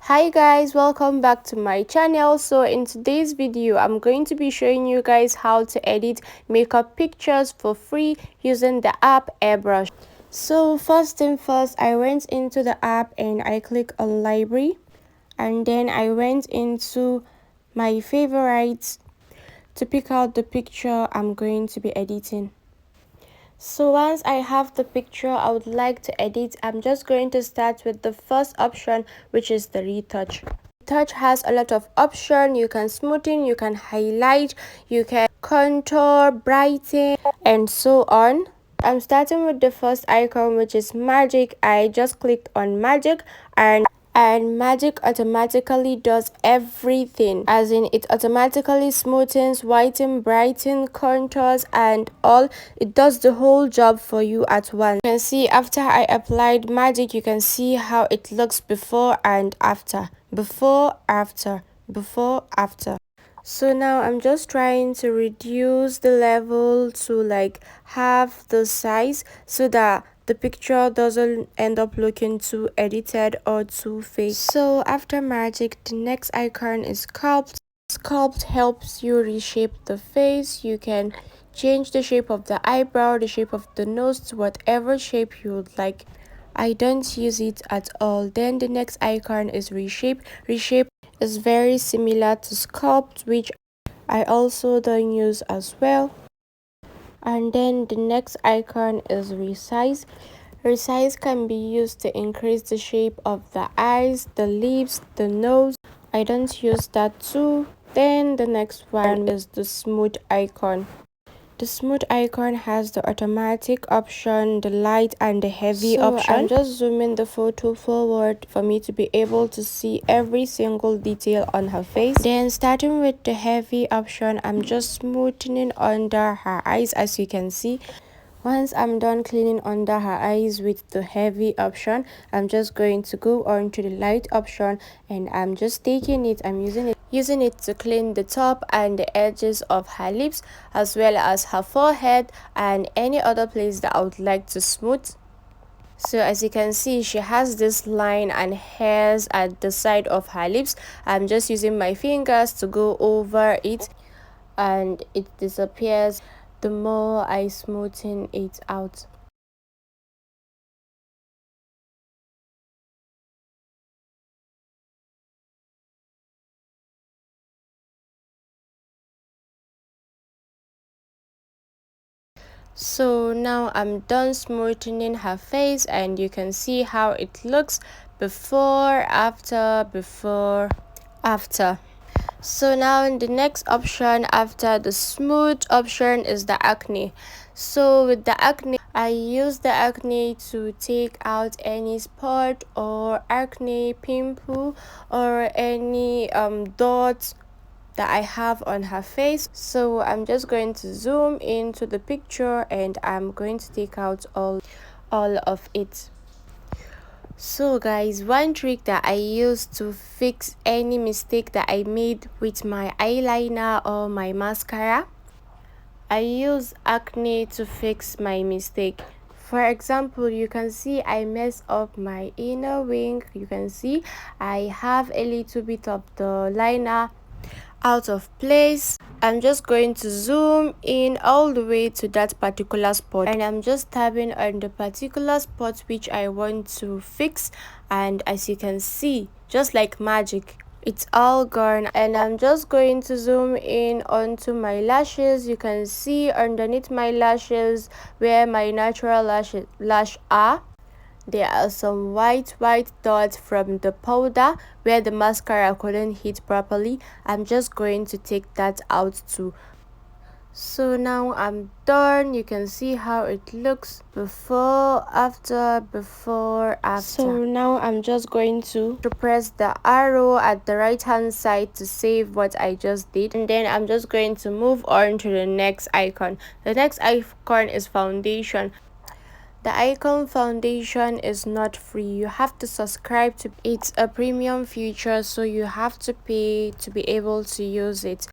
Hi guys, welcome back to my channel. So in today's video I'm going to be showing you guys how to edit makeup pictures for free using the app Airbrush. So first thing first, I went into the app and I click on library, and then I went into my favorites to pick out the picture I'm going to be editing. So once I have the picture I would like to edit, I'm just going to start with the first option, which is the retouch. Retouch has a lot of options. You can smoothen, you can highlight, you can contour, brighten, and so on. I'm starting with the first icon, which is magic. I just clicked on magic, and magic automatically does everything, as in it automatically smoothens, whitens, brightens, contours and all. It does the whole job for you at once. You can see after I applied magic, you can see how it looks before and after, before, after, before, after. So now I'm just trying to reduce the level to like half the size so that the picture doesn't end up looking too edited or too fake. So after magic, the next icon is sculpt. Sculpt helps you reshape the face. You can change the shape of the eyebrow, the shape of the nose to whatever shape you would like. I don't use it at all. Then the next icon is reshape. Reshape is very similar to sculpt, which I also don't use as well. And then the next icon is resize. Resize can be used to increase the shape of the eyes, the lips, the nose. I don't use that too. Then the next one is the smooth icon. The smooth icon has the automatic option, the light and the heavy option. I'm just zooming the photo forward for me to be able to see every single detail on her face. Then starting with the heavy option, I'm just smoothing under her eyes, as you can see. Once I'm done cleaning under her eyes with the heavy option, I'm just going to go on to the light option, and I'm just taking it, I'm using it to clean the top and the edges of her lips, as well as her forehead and any other place that I would like to smooth. So as you can see, she has this line and hairs at the side of her lips. I'm just using my fingers to go over it and it disappears the more I smoothen it out. So now I'm done smoothing her face, and you can see how it looks before, after, before, after. So now the next option after the smooth option is the acne. So with the acne, I use the acne to take out any spot or acne pimple or any dots that I have on her face. So I'm just going to zoom into the picture and I'm going to take out all of it. So guys, one trick that I use to fix any mistake that I made with my eyeliner or my mascara, I use acne to fix my mistake. For example, you can see I messed up my inner wing. You can see I have a little bit of the liner out of place. I'm just going to zoom in all the way to that particular spot, and I'm just tapping on the particular spot which I want to fix, and as you can see, just like magic, it's all gone. And I'm just going to zoom in onto my lashes. You can see underneath my lashes where my natural lash are, there are some white dots from the powder where the mascara couldn't hit properly. I'm just going to take that out too. So now I'm done. You can see how it looks before, after, before, after. So now I'm just going to press the arrow at the right hand side to save what I just did, and then I'm just going to move on to the next icon. The next icon is foundation. The icon foundation is not free. You have to subscribe to it. It's a premium feature, so you have to pay to be able to use it.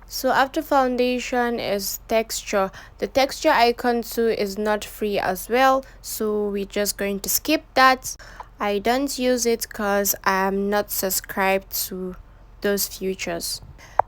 So after foundation is texture. The texture icon too is not free as well, so we're just going to skip that. I don't use it because I'm not subscribed to those features.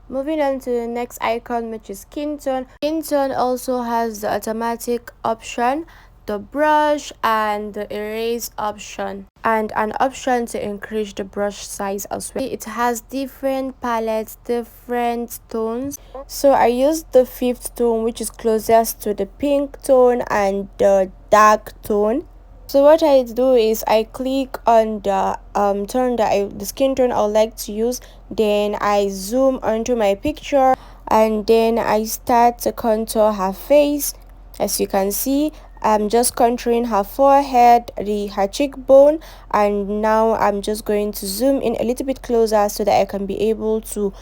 Moving on to the next icon, which is skin tone. Skin tone also has the automatic option, the brush, and the erase option, and an option to increase the brush size as well. It has different palettes, different tones. So I used the fifth tone, which is closest to the pink tone and the dark tone. So what I do is I click on the tone that the skin tone I would like to use, then I zoom onto my picture, and then I start to contour her face. As you can see, I'm just contouring her forehead, her cheekbone, and now I'm just going to zoom in a little bit closer so that I can be able to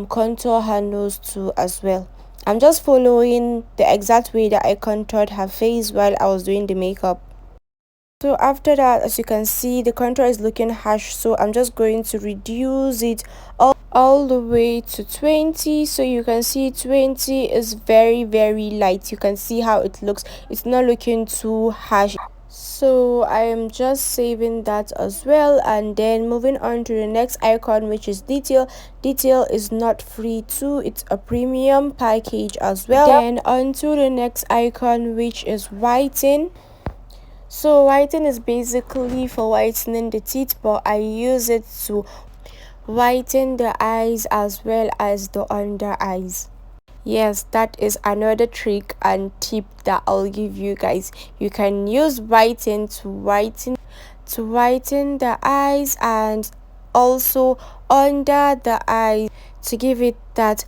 contour her nose too as well. I'm just following the exact way that I contoured her face while I was doing the makeup. So after that, as you can see, the contour is looking harsh, so I'm just going to reduce it all the way to 20. So you can see 20 is very light. You can see how it looks. It's not looking too harsh. So I am just saving that as well, and then moving on to the next icon, which is detail. Detail is not free too, it's a premium package as well. Then on to the next icon, which is whiten. So whitening is basically for whitening the teeth, but I use it to whiten the eyes as well as the under eyes. Yes, that is another trick and tip that I'll give you guys. You can use whiten to whiten the eyes and also under the eyes to give it that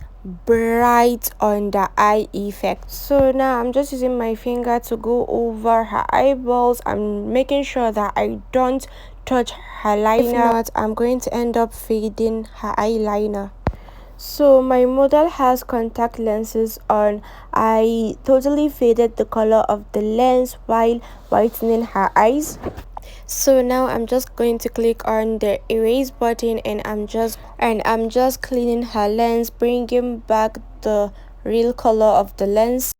bright under eye effect. So now I'm just using my finger to go over her eyeballs. I'm making sure that I don't touch her liner. If not, I'm going to end up fading her eyeliner. So my model has contact lenses on. I totally faded the color of the lens while whitening her eyes. So now I'm just going to click on the erase button, and I'm just cleaning her lens, bringing back the real color of the lens.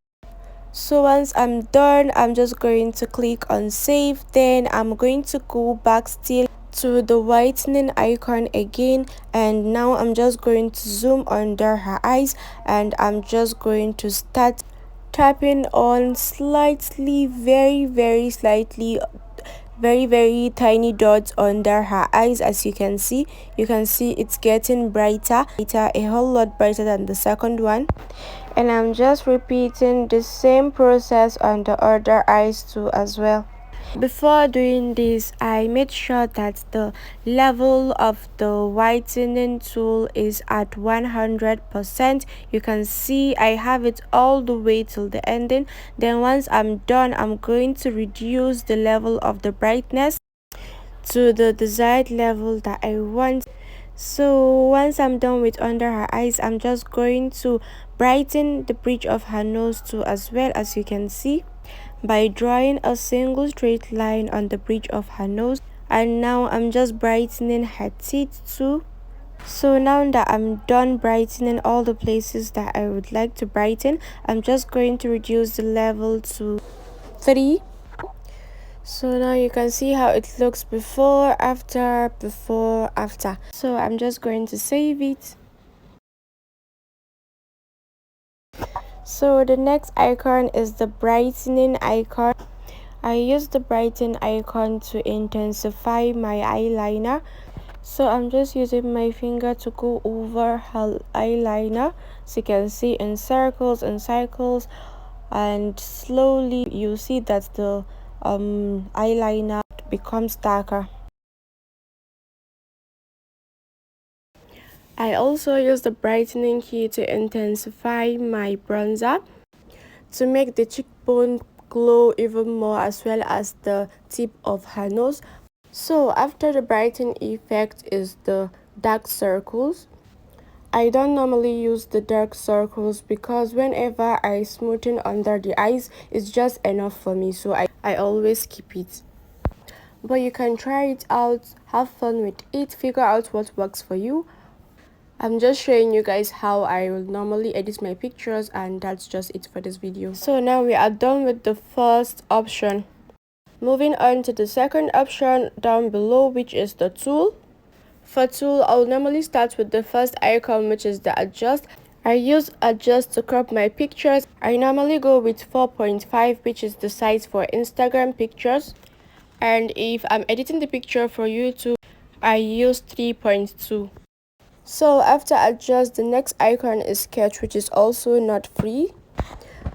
So once I'm done, I'm just going to click on save. Then I'm going to go back still to the whitening icon again, and now I'm just going to zoom under her eyes, and I'm just going to start tapping on slightly, very slightly, very tiny dots under her eyes. As you can see, it's getting brighter, a whole lot brighter than the second one. And I'm just repeating the same process on the other eyes too as well. Before doing this, I made sure that the level of the whitening tool is at 100%. You can see I have it all the way till the ending. Then once I'm done, I'm going to reduce the level of the brightness to the desired level that I want. So once I'm done with under her eyes, I'm just going to brighten the bridge of her nose too as well, as you can see, by drawing a single straight line on the bridge of her nose. And now I'm just brightening her teeth too. So now that I'm done brightening all the places that I would like to brighten, I'm just going to reduce the level to 3. So now you can see how it looks before, after, before, after. So I'm just going to save it. So the next icon is the brightening icon. I use the brighten icon to intensify my eyeliner. So I'm just using my finger to go over her eyeliner, so you can see in circles and cycles, and slowly you see that the eyeliner becomes darker. I also use the brightening key to intensify my bronzer to make the cheekbone glow even more, as well as the tip of her nose. So after the brightening effect is the dark circles. I don't normally use the dark circles because whenever I smoothen under the eyes, it's just enough for me, so I always keep it. But you can try it out, have fun with it, figure out what works for you. I'm just showing you guys how I will normally edit my pictures, and that's just it for this video. So now we are done with the first option. Moving on to the second option down below, which is the tool. For tool, I'll normally start with the first icon, which is the adjust. I use adjust to crop my pictures. I normally go with 4.5, which is the size for Instagram pictures. And if I'm editing the picture for YouTube, I use 3.2. So after adjust, the next icon is sketch, which is also not free,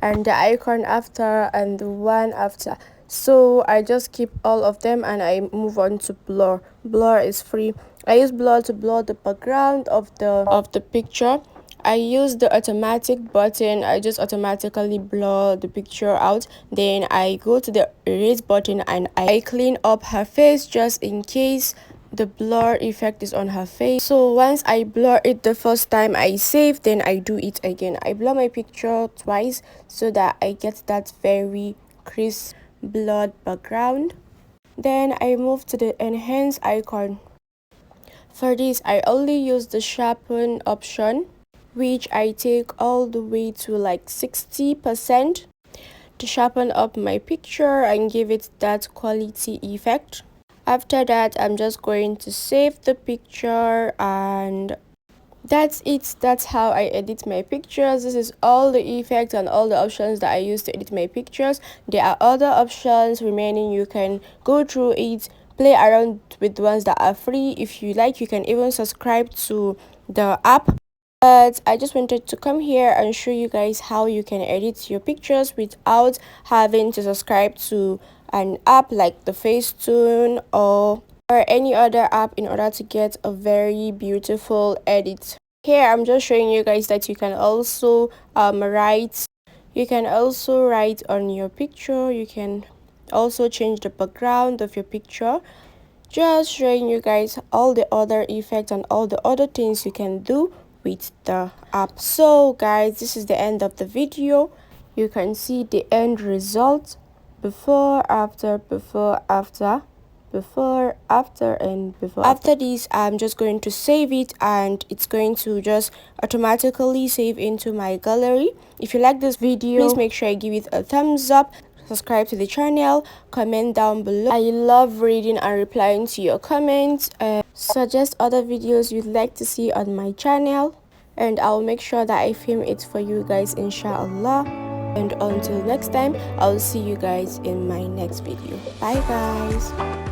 and the icon after and the one after. So I just keep all of them and I move on to blur. Blur is free. I use blur to blur the background of the picture. I use the automatic button. I just automatically blur the picture out. Then I go to the erase button and I clean up her face just in case the blur effect is on her face. So once I blur it the first time I save, then I do it again. I blur my picture twice so that I get that very crisp blurred background. Then I move to the enhance icon. For this, I only use the sharpen option, which I take all the way to like 60% to sharpen up my picture and give it that quality effect. After that, I'm just going to save the picture, and that's it. That's how I edit my pictures. This is all the effects and all the options that I use to edit my pictures. There are other options remaining. You can go through it, play around with the ones that are free. If you like, you can even subscribe to the app. But I just wanted to come here and show you guys how you can edit your pictures without having to subscribe to an app like the Facetune or any other app in order to get a very beautiful edit. Here I'm just showing you guys that you can also write. You can also write on your picture. You can also change the background of your picture. Just showing you guys all the other effects and all the other things you can do with the app. So guys, this is the end of the video. You can see the end result: before, after, before, after, before, after, and before. After this, I'm just going to save it and it's going to just automatically save into my gallery. If you like this video, please make sure you give it a thumbs up, subscribe to the channel, comment down below. I love reading and replying to your comments. Suggest other videos you'd like to see on my channel, and I'll make sure that I film it for you guys, inshallah. And until next time, I'll see you guys in my next video. Bye guys.